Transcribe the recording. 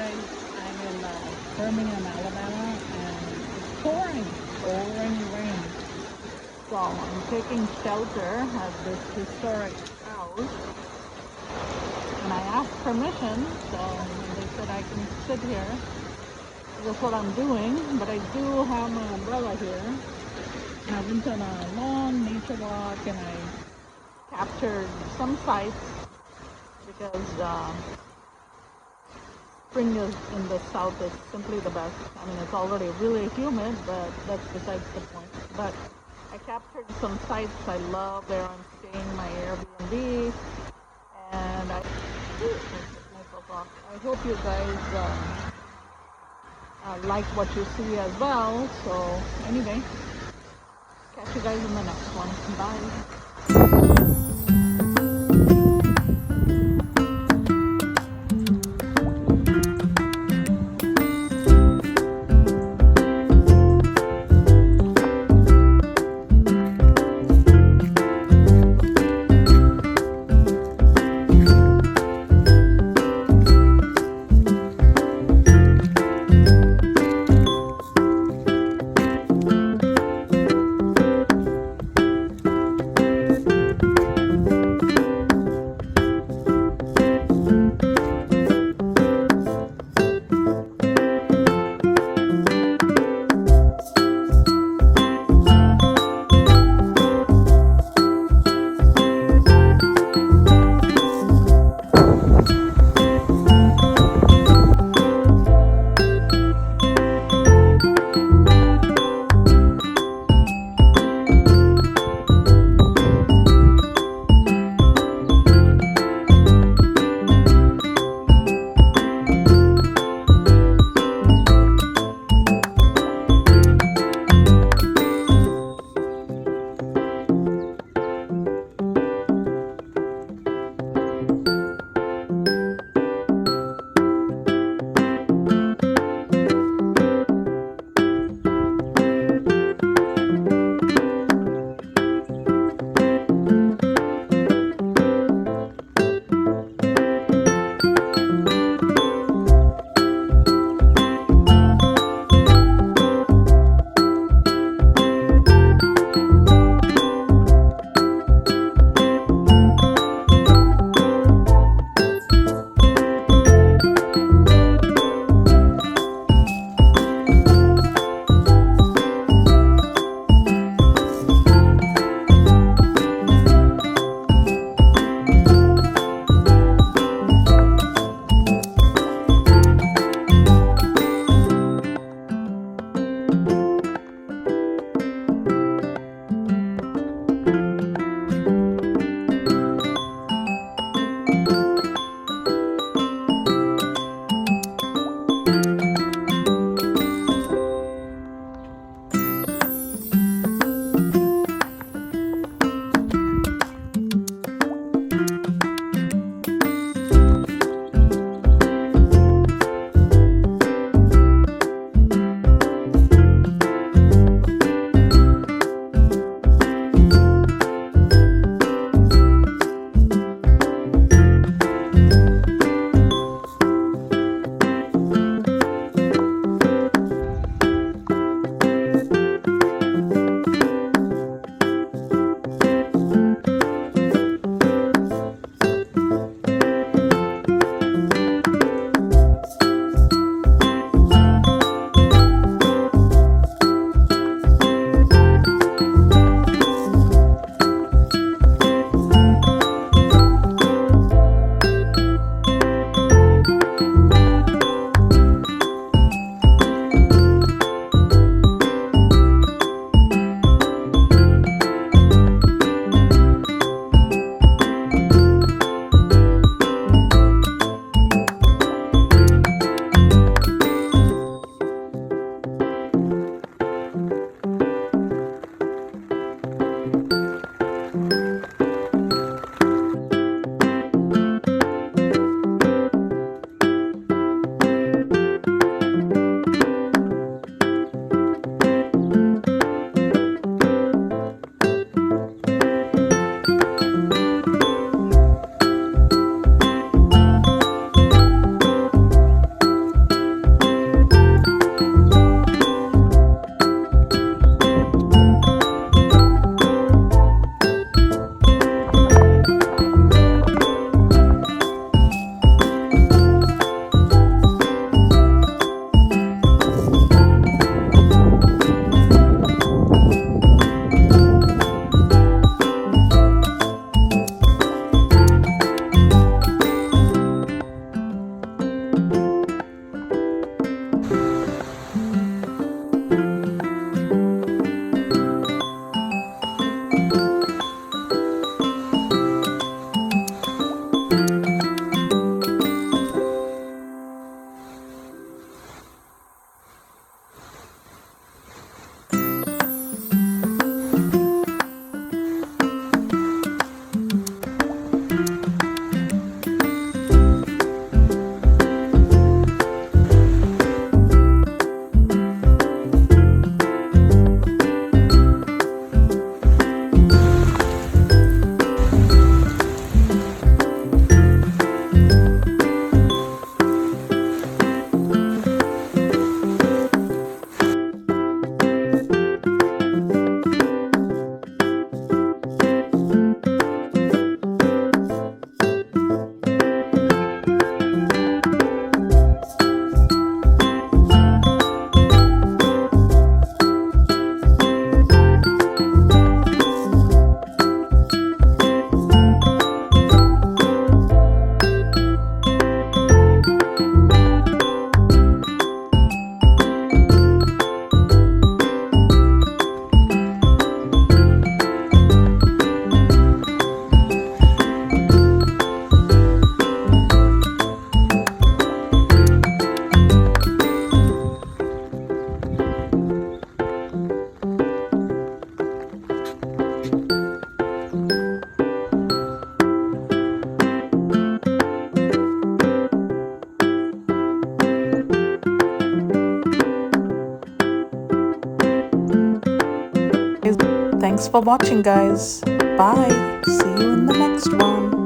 guys, I'm in Birmingham, Alabama, and it's pouring rain. So I'm taking shelter at this historic house, and I asked permission, so they said I can sit here. That's what I'm doing, but I do have my umbrella here. And I went on a long nature walk, and I captured some sights because spring is in the south is simply the best. I mean, it's already really humid, but that's besides the point. But I captured some sites I love where I'm staying, my Airbnb, and I hope you guys like what you see as well. So anyway, catch you guys in the next one. Bye. Thanks for watching, guys. Bye. See you in the next one.